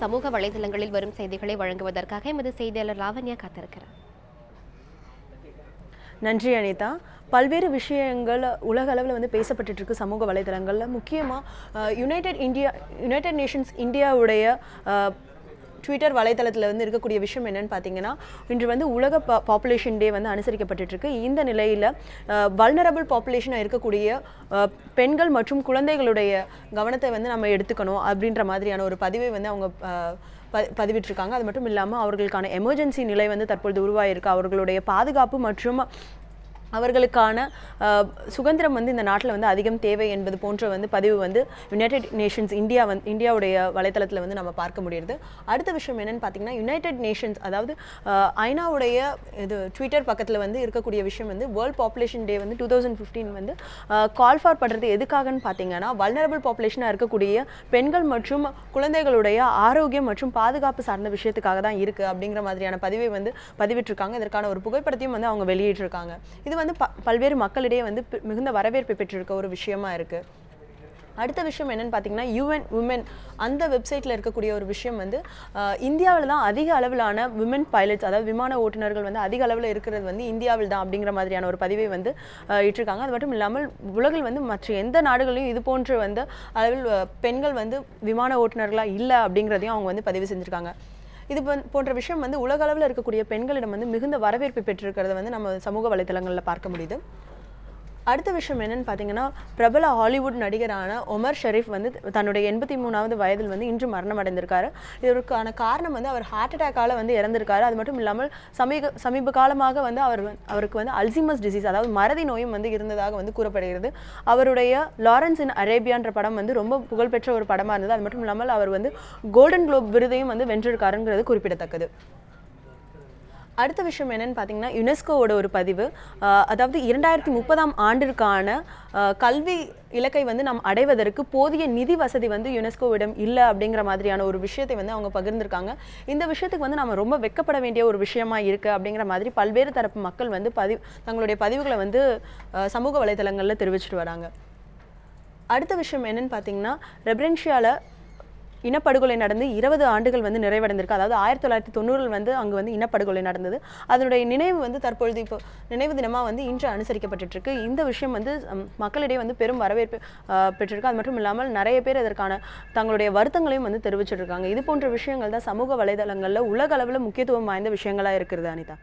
சமூக வலைதளங்களில் வரும் செய்திகளை வழங்குவதற்காக எமது செய்தியாளர் லாவண்யா காத்திருக்கிறார். நன்றி அனிதா. பல்வேறு விஷயங்கள் உலக அளவில் வந்து பேசப்பட்டு இருக்கு சமூக வலைதளங்களில். முக்கியமாக யுனைடெட் நேஷன்ஸ் இந்தியாவுடைய ட்விட்டர் வலைதளத்தில் வந்து இருக்கக்கூடிய விஷயம் என்னன்னு பார்த்தீங்கன்னா, இன்று வந்து உலக பாப்புலேஷன் டே வந்து அனுசரிக்கப்பட்டுருக்கு. இந்த நிலையில் வல்னரபிள் பாப்புலேஷனாக இருக்கக்கூடிய பெண்கள் மற்றும் குழந்தைகளுடைய கவனத்தை வந்து நம்ம எடுத்துக்கணும் அப்படின்ற மாதிரியான ஒரு பதிவை வந்து அவங்க பதிவிட்டிருக்காங்க. அது மட்டும் இல்லாமல் அவர்களுக்கான எமர்ஜென்சி நிலை வந்து தற்பொழுது உருவாயிருக்கு. அவர்களுடைய பாதுகாப்பு மற்றும் அவர்களுக்கான சுதந்திரம் வந்து இந்த நாட்டில் வந்து அதிகம் தேவை என்பது போன்ற வந்து பதிவு வந்து யுனைடெட் நேஷன்ஸ் இந்தியாவுடைய வலைத்தளத்தில் வந்து நம்ம பார்க்க முடியுது. அடுத்த விஷயம் என்னன்னு பார்த்தீங்கன்னா, யுனைடெட் நேஷன்ஸ் அதாவது ஐநாவுடைய இது ட்விட்டர் பக்கத்தில் வந்து இருக்கக்கூடிய விஷயம் வந்து வேர்ல்ட் பாப்புலேஷன் டே வந்து 2015 வந்து கால் ஃபார் பண்ணுறது எதுக்காகன்னு பார்த்தீங்கன்னா, வல்னரபிள் பாப்புலேஷனாக இருக்கக்கூடிய பெண்கள் மற்றும் குழந்தைகளுடைய ஆரோக்கியம் மற்றும் பாதுகாப்பு சார்ந்த விஷயத்துக்காக தான் இருக்குது அப்படிங்கிற மாதிரியான பதிவை வந்து பதிவிட்டிருக்காங்க. இதற்கான ஒரு புகைப்படத்தையும் வந்து அவங்க வெளியிட்டிருக்காங்க. இது வந்து பல்வேறு மக்களிடையே வந்து மிகுந்த வரவேற்பு பெற்றிருக்க ஒரு விஷயமா இருக்கு. அடுத்த விஷயம் என்னன்னு பார்த்தீங்கன்னா, UN Women அந்த வெப்சைட்டில் இருக்கக்கூடிய ஒரு விஷயம் வந்து இந்தியாவில் தான் அதிக அளவிலான விமன் பைலட்ஸ் அதாவது விமான ஓட்டுநர்கள் வந்து அதிக அளவில் இருக்கிறது வந்து இந்தியாவில் தான் அப்படிங்கிற மாதிரியான ஒரு பதிவை வந்து இட்டிருக்காங்க. அது மட்டும் இல்லாமல் உலகில் வந்து மற்ற எந்த நாடுகளையும் இது போன்று வந்து அளவில் பெண்கள் வந்து விமான ஓட்டுநர்களாக இல்லை அப்படிங்கிறதையும் அவங்க வந்து பதிவு செஞ்சுருக்காங்க. இது போன்ற விஷயம் வந்து உலக அளவில் இருக்கக்கூடிய பெண்களிடம் வந்து மிகுந்த வரவேற்பு பெற்றிருக்கிறத வந்து நம்ம சமூக வலைதளங்களில் பார்க்க முடியுது. அடுத்த விஷயம் என்னன்னு பார்த்தீங்கன்னா, பிரபல ஹாலிவுட் நடிகரான ஒமர் ஷெரீஃப் வந்து தன்னுடைய 83வது வயதில் வந்து இன்று மரணம் அடைந்திருக்காரு. இதற்கான காரணம் வந்து அவர் ஹார்ட் அட்டாக்கால் வந்து இறந்திருக்காரு. அது மட்டும் இல்லாமல் சமீப காலமாக வந்து அவருக்கு வந்து அல்சைமர்ஸ் டிசீஸ் அதாவது மறதி நோயும் வந்து இருந்ததாக வந்து கூறப்படுகிறது. அவருடைய லாரன்ஸ் இன் அரேபியான்ற படம் வந்து ரொம்ப புகழ்பெற்ற ஒரு படமாக இருந்தது. அது மட்டும் இல்லாமல் அவர் வந்து கோல்டன் குளோப் விருதையும் வந்து வென்றிருக்காருங்கிறது குறிப்பிடத்தக்கது. அடுத்த விஷயம் என்னன்னு பார்த்தீங்கன்னா, யுனெஸ்கோவோட ஒரு பதிவு அதாவது 2030ஆம் ஆண்டிற்கான கல்வி இலக்கை வந்து நாம் அடைவதற்கு போதிய நிதி வசதி வந்து யுனெஸ்கோவிடம் இல்லை அப்படிங்கிற மாதிரியான ஒரு விஷயத்தை வந்து அவங்க பகிர்ந்திருக்காங்க. இந்த விஷயத்துக்கு வந்து நம்ம ரொம்ப வெட்கப்பட வேண்டிய ஒரு விஷயமா இருக்குது அப்படிங்கிற மாதிரி பல்வேறு தரப்பு மக்கள் வந்து தங்களுடைய பதிவுகளை வந்து சமூக வலைதளங்களில் தெரிவிச்சிட்டு வராங்க. அடுத்த விஷயம் என்னன்னு பார்த்தீங்கன்னா, ரெப்ரென்ஷியாவில் இனப்படுகொலை நடந்து 20 ஆண்டுகள் வந்து நிறைவடைந்திருக்கு. அதாவது 1990 வந்து அங்கே வந்து இனப்படுகொலை நடந்தது. அதனுடைய நினைவு வந்து தற்பொழுது இப்போ நினைவு தினமாக வந்து இன்று அனுசரிக்கப்பட்டு இருக்கு. இந்த விஷயம் வந்து மக்களிடையே வந்து பெரும் வரவேற்பு பெற்றிருக்கு. அது மட்டும் இல்லாமல் நிறைய பேர் இதற்கான தங்களுடைய வருத்தங்களையும் வந்து தெரிவிச்சிட்டு இருக்காங்க. இது போன்ற விஷயங்கள் தான் சமூக வலைதளங்களில் உலக அளவில் முக்கியத்துவம் வாய்ந்த விஷயங்களாக இருக்கிறது அனிதா.